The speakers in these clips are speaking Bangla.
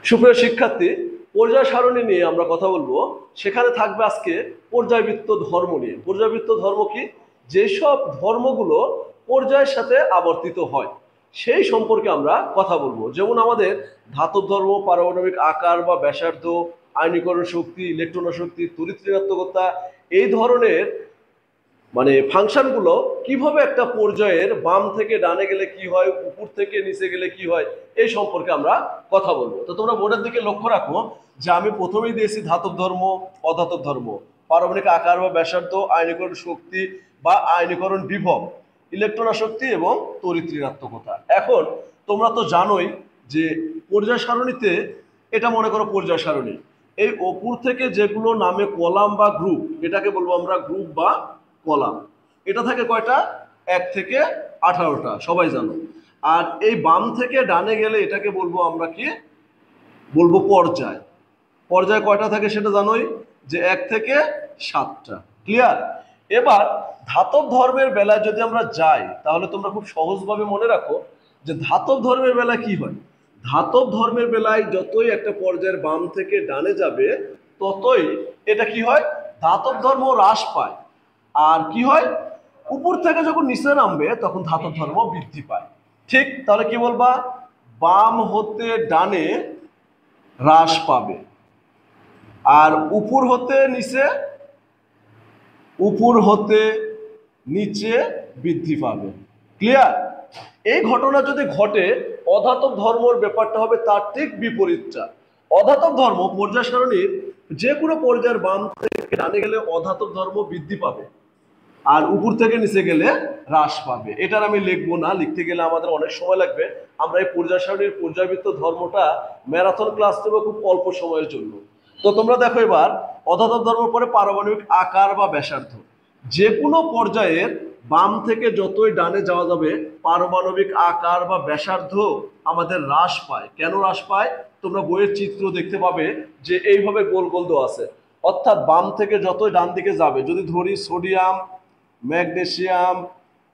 সুপ্রিয় শিক্ষার্থী, পর্যায় সারণী নিয়ে আমরা কথা বলবো। সেখানে থাকবে আজকে পর্যায়বৃত্ত ধর্ম নিয়ে। পর্যায়বৃত্ত ধর্ম কি? যেসব ধর্মগুলো পর্যায়ের সাথে আবর্তিত হয় সেই সম্পর্কে আমরা কথা বলবো। যেমন আমাদের ধাতব ধর্ম, পারমাণবিক আকার বা ব্যাসার্ধ, আয়নীকরণ শক্তি, ইলেকট্রন শক্তি, তড়িৎ ঋণাত্মকতা, এই ধরনের ফাংশনগুলো কিভাবে একটা পর্যায়ের বাম থেকে ডানে গেলে কি হয়, উপর থেকে নিচে গেলে কি হয়, এই সম্পর্কে আমরা কথা বলবো। তো তোমরা বোর্ডের দিকে লক্ষ্য রাখো যে আমি প্রথমেই দিয়েছি ধাতব ধর্ম, অধাতব ধর্ম, পারমাণবিক আকার বা ব্যাসার্ধ, আয়নীকরণ শক্তি বা আয়নীকরণ বিভব, ইলেকট্রন শক্তি এবং তড়িৎ ঋণাত্মকতা। এখন তোমরা তো জানোই যে পর্যায় সারণীতে, এটা মনে করো পর্যায় সারণী, এই ওপর থেকে যেগুলো নামে কলাম বা গ্রুপ, এটাকে বলবো আমরা গ্রুপ বা কলাম। এটা থাকে কয়টা? 1 থেকে 18টা, সবাই জানো। আর এই বাম থেকে ডানে গেলে এটাকে বলবো আমরা কি বলবো? পর্যায়। পর্যায় কয়টা থাকে সেটা জানোই, যে 1 থেকে 7টা। ক্লিয়ার? এবার ধাতব ধর্মের বেলায় যদি আমরা যাই, তাহলে তোমরা খুব সহজভাবে মনে রাখো যে ধাতব ধর্মের বেলায় কি হয়। ধাতব ধর্মের বেলায় যতই একটা পর্যায়ের বাম থেকে ডানে যাবে, ততই এটা কি হয়? ধাতব ধর্ম হ্রাস পায়। আর কি হয়? উপর থেকে যখন নিচে নামবে তখন ধাতব ধর্ম বৃদ্ধি পায়। ঠিক? তাহলে কি বলবা? বাম হতে ডানে হ্রাস পাবে, আর উপর হতে নিচে বৃদ্ধি পাবে। ক্লিয়ার? এই ঘটনা যদি ঘটে, অধাতব ধর্মের ব্যাপারটা হবে তার ঠিক বিপরীতটা। অধাতব ধর্ম পর্যায় সারণীর যে কোনো পর্যায়ের বাম থেকে ডানে গেলে অধাতব ধর্ম বৃদ্ধি পাবে, আর উপর থেকে নিচে গেলে হ্রাস পাবে। এটার আমি লিখবো না, লিখতে গেলে আমাদের অনেক সময় লাগবে। আমরা এই পর্যায় সারণীর পর্যায়বৃত্ত ধর্মটা ম্যারাথন ক্লাস নেবো খুব অল্প সময়ের জন্য। তো তোমরা দেখো এবার, অধাতব ধর্ম পরে পারমাণবিক আকার বা ব্যাসার্ধ। যে কোনো পর্যায়ের বাম থেকে যতই ডানে যাওয়া যাবে, পারমাণবিক আকার বা ব্যাসার্ধ আমাদের হ্রাস পায়। কেন হ্রাস পায়? তোমরা বইয়ের চিত্র দেখতে পাবে যে এইভাবে গোল গোল দেওয়া আছে। অর্থাৎ বাম থেকে যতই ডান দিকে যাবে, যদি ধরি sodium, magnesium,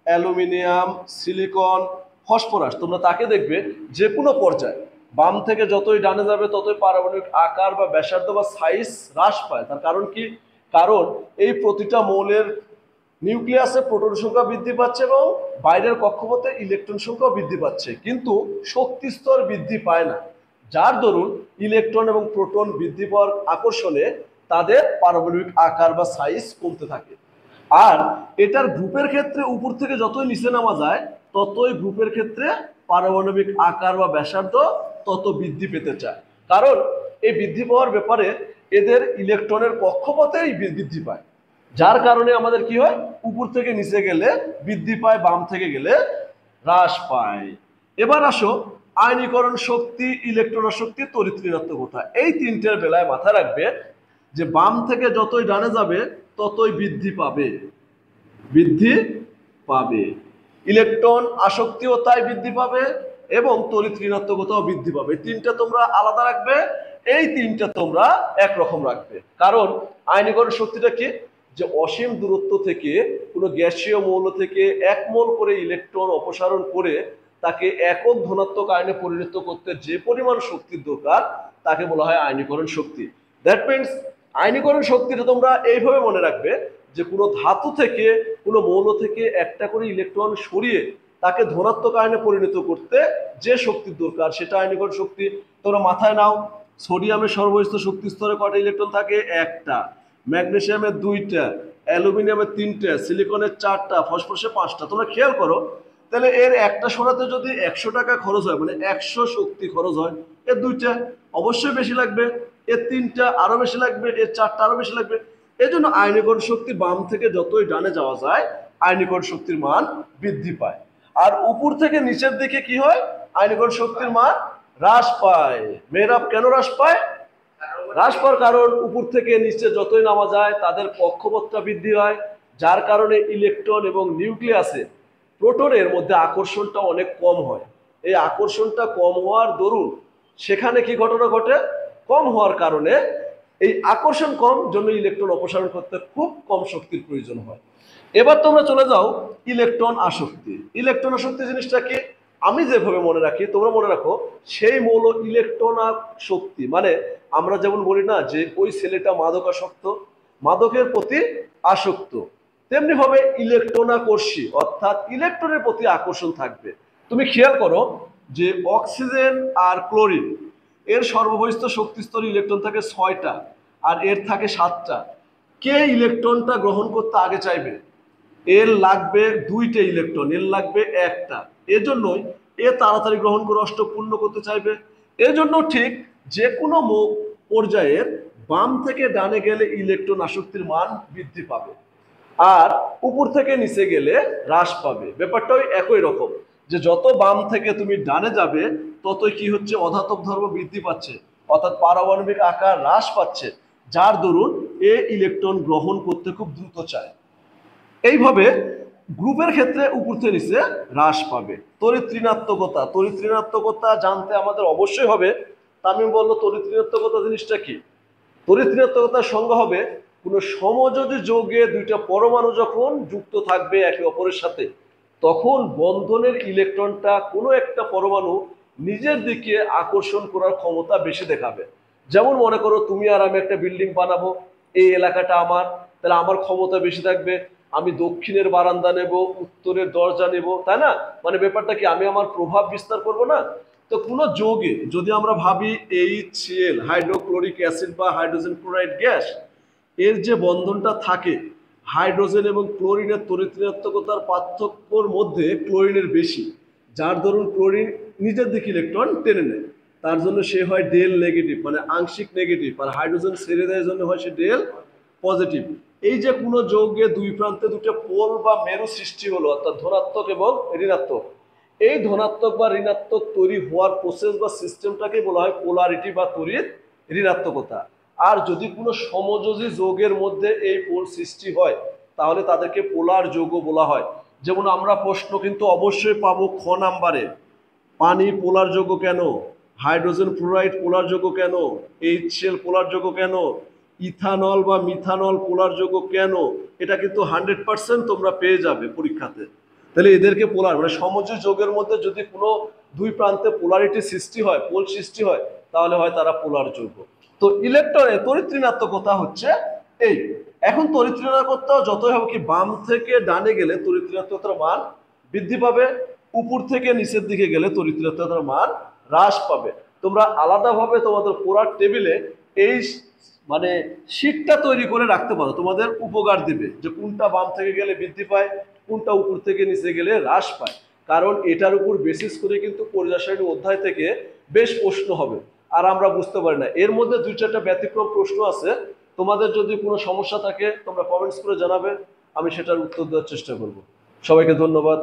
aluminium, silicon, phosphorus, তোমরা তাকে দেখবে যে কোনো পর্যায়ে বাম থেকে যতই ডানে যাবে ততই পারমাণবিক আকার বা ব্যাসার্ধ বা সাইজ হ্রাস পায়। তার কারণ কি? কারণ এই প্রতিটা মৌলের নিউক্লিয়াসে প্রোটন সংখ্যা বৃদ্ধি পাচ্ছে এবং বাইরের কক্ষপথে ইলেকট্রন সংখ্যা বৃদ্ধি পাচ্ছে, কিন্তু শক্তি স্তর বৃদ্ধি পায় না। যার দরুন ইলেকট্রন এবং প্রোটন বৃদ্ধি পাওয়ার আকর্ষণে তাদের পারমাণবিক আকার বা সাইজ কমতে থাকে। আর এটার গ্রুপের ক্ষেত্রে উপর থেকে যতই নিচে নামা যায়, ততই গ্রুপের ক্ষেত্রে পারমাণবিক আকার বা ব্যাসার্ধ তত বৃদ্ধি পেতে চায়। কারণ এই বৃদ্ধি পাওয়ার ব্যাপারে এদের ইলেকট্রনের কক্ষপথেই বৃদ্ধি পায়। যার কারণে আমাদের কি হয়? উপর থেকে নিচে গেলে বৃদ্ধি পায়, বাম থেকে গেলে হ্রাস পায়। এবার আসো আয়নীকরণ শক্তি, ইলেকট্রন শক্তি, তড়িৎ ঋণাত্মকতা। এই তিনটের বেলায় মাথায় রাখবে যে বাম থেকে যতই ডানে যাবে ততই বৃদ্ধি পাবে। ইলেকট্রন আসক্তিও তাই বৃদ্ধি পাবে এবং তড়িৎ ঋণাত্মকতাও বৃদ্ধি পাবে। তিনটা তোমরা আলাদা রাখবে, এই তিনটা তোমরা একরকম রাখবে। কারণ আয়নীকরণ শক্তিটা কি? যে অসীম দূরত্ব থেকে কোনো গ্যাসীয় মৌল থেকে 1 মোল করে ইলেকট্রন অপসারণ করে তাকে একক ধনাত্মক আয়নে পরিণত করতে যে পরিমাণ শক্তির দরকার, তাকে বলা হয় আয়নীকরণ শক্তি। দ্যাট মিনস আয়নীকরণ শক্তিটা তোমরা এইভাবে মনে রাখবে যে কোনো ধাতু থেকে, কোনো মৌল থেকে একটা করে ইলেকট্রন সরিয়ে তাকে ধনাত্মক আয়নে পরিণত করতে যে শক্তির দরকার, সেটা আয়নীকরণ শক্তি। তোমরা মাথায় নাও, সোডিয়ামের সর্বস্থ শক্তি স্তরে কয়টা ইলেকট্রন থাকে? 1টা। ম্যাগনেসিয়ামের 2টা, অ্যালুমিনিয়ামের 3টা, সিলিকনের 4টা, ফসফরাসের 5টা। তোমরা খেয়াল করো, তাহলে এর একটা সরাতে যদি 100 টাকা খরচ হয়, মানে 100 শক্তি খরচ হয়, এর 2টা অবশ্যই বেশি লাগবে, এর 3টা আরো বেশি লাগবে, এর 4টা আরো বেশি লাগবে। এই জন্য আয়নীকরণ শক্তি বাম থেকে যতই ডানে যাওয়া যায়, আয়নীকরণ শক্তির মান বৃদ্ধি পায়। আর উপর থেকে নিচের দিকে কি হয়? আয়নীকরণ শক্তির মান হ্রাস পায়। মেয়েরা কেন হ্রাস পায়? হ্রাস পাওয়ার কারণ উপর থেকে নিচে যতই নামা যায় তাদের কক্ষপথটা বৃদ্ধি হয়, যার কারণে ইলেকট্রন এবং নিউক্লিয়াসে প্রোটনের মধ্যে আকর্ষণটা অনেক কম হয়। এই আকর্ষণটা কম হওয়ার দরুন সেখানে কি ঘটনা ঘটে? কম হওয়ার কারণে এই আকর্ষণ কম জন্য ইলেকট্রন অপসারণ করতে খুব কম শক্তির প্রয়োজন হয়। এবার তোমরা চলে যাও ইলেকট্রন আসক্তি। ইলেকট্রন আসক্তি জিনিসটা কি? আমি যেভাবে মনে রাখি তোমরা মনে রাখো, সেই মৌল ইলেকট্রনাসক্তি, মানে আমরা যেমন বলি না যে ওই ছেলেটা মাদকাসক্ত, মাদকের প্রতি আসক্ত, তেমনি ভাবে ইলেকট্রনাকর্ষী অর্থাৎ ইলেকট্রনের প্রতি আকর্ষণ থাকবে। তুমি খেয়াল করো যে অক্সিজেন আর ক্লোরিন এর সর্ববহিষ্ঠ শক্তিস্তর ইলেকট্রন থাকে 6টা আর এর থাকে 7টা। কে ইলেকট্রনটা গ্রহণ করতে আগে চাইবে? এর লাগবে 2টে ইলেকট্রন, এর লাগবে 1টা। এজন্যই এ তাড়াতাড়ি গ্রহণ করে অষ্টক পূর্ণ করতে চাইবে। এজন্য ঠিক যে কোনো পর্যায়ের বাম থেকে ডানে গেলে ইলেকট্রন আসক্তির মান বৃদ্ধি পাবে, আর উপর থেকে নিচে গেলে হ্রাস পাবে। ব্যাপারটা ওই একই রকম, যে যত বাম থেকে তুমি ডানে যাবে ততই কি হচ্ছে, অধাতব ধর্ম বৃদ্ধি পাচ্ছে, অর্থাৎ পারমাণবিক আকার হ্রাস পাচ্ছে, যার দরুন এ ইলেকট্রন গ্রহণ করতে খুব দ্রুত চায়। এইভাবে গ্রুপের ক্ষেত্রে উপর থেকে নিচে হ্রাস পাবে। তড়িৎ ঋণাত্মকতা, তড়িৎ ঋণাত্মকতা জানতে আমাদের অবশ্যই হবে। তামিম বলল তড়িৎ ঋণাত্মকতা জিনিসটা কি? তড়িৎ ঋণাত্মকতার সংজ্ঞা হবে কোনো সমযোজী যৌগে 2টা পরমাণু যখন যুক্ত থাকবে একে অপরের সাথে, তখন বন্ধনের ইলেকট্রনটা কোনো একটা পরমাণু নিজের দিকে আকর্ষণ করার ক্ষমতা বেশি দেখাবে। যেমন মনে করো তুমি আর আমি একটা বিল্ডিং বানাবো, এই এলাকাটা আমার, তাহলে আমার ক্ষমতা বেশি থাকবে। আমি দক্ষিণের বারান্দা নেব, উত্তরের দরজা নেব, তাই না? মানে ব্যাপারটা কি, আমি আমার প্রভাব বিস্তার করব না? তো কোনো যৌগে যদি আমরা ভাবি HCl হাইড্রোক্লোরিক অ্যাসিড বা হাইড্রোজেন ক্লোরাইড গ্যাস, এর যে বন্ধনটা থাকে, হাইড্রোজেন এবং ক্লোরিনের তড়িৎ ঋণাত্মকতার পার্থক্যর মধ্যে ক্লোরিনের বেশি, যার দরুন ক্লোরিন নিজের দিকে ইলেকট্রন টেনে নেয়, তার জন্য সে হয় ডেল নেগেটিভ, মানে আংশিক নেগেটিভ, আর হাইড্রোজেন ছেড়ে দেওয়ার জন্য হয় সে ডেল পজিটিভ। এই যে কোনো যৌগে দুই প্রান্তে 2টা পোল বা মেরু সৃষ্টি হলো, অর্থাৎ ধনাত্মক এবং ঋণাত্মক, এই ধনাত্মক বা ঋণাত্মক তৈরি হওয়ার প্রসেস বা সিস্টেমটাকে বলা হয় পোলারিটি বা তড়িৎ ঋণাত্মকতা। আর যদি কোনো সমযোজী যৌগের মধ্যে এই পোল সৃষ্টি হয় তাহলে তাদেরকে পোলার যৌগ বলা হয়। যেমন আমরা প্রশ্ন কিন্তু অবশ্যই পাবো খ নাম্বারে, পানি পোলার যৌগ কেন, হাইড্রোজেন ফ্লোরাইড পোলার যৌগ কেন, HCl পোলার যৌগ কেন, ইথানল বা মিথানল পোলার যৌগ কেন, এটা কিন্তু 100% তোমরা পেয়ে যাবে পরীক্ষাতে। তাহলে এদেরকে পোলার, মানে সমযোজী যৌগের মধ্যে যদি কোনো দুই প্রান্তে পোলারিটি সৃষ্টি হয়, পোল সৃষ্টি হয়, তাহলে হয় তারা পোলার যৌগ। তো ইলেকট্রনের তড়িৎ ঋণাত্মকতা হচ্ছে এই। এখন তড়িৎ ঋণাত্মকতা যতই হবে কি, বাম থেকে ডানে গেলে তড়িৎ ঋণাত্মকতার মান বৃদ্ধি পাবে, উপর থেকে নিচের দিকে গেলে তড়িৎ ঋণাত্মকতার মান হ্রাস পাবে। তোমরা আলাদাভাবে তোমাদের পড়ার টেবিলে এই মানে শীটটা তৈরি করে রাখতে পারো, তোমাদের উপকার দিবে যে কোনটা বাম থেকে গেলে বৃদ্ধি পায়, কোনটা উপর থেকে নিচে গেলে হ্রাস পায়। কারণ এটার উপর বেসিস করে কিন্তু পরিযায় সারণী অধ্যায় থেকে বেশ প্রশ্ন হবে, আর আমরা বুঝতে পারি না। এর মধ্যে 2-4টা ব্যতিক্রম প্রশ্ন আছে। তোমাদের যদি কোনো সমস্যা থাকে তোমরা কমেন্টস করে জানাবে, আমি সেটার উত্তর দেওয়ার চেষ্টা করব। সবাইকে ধন্যবাদ।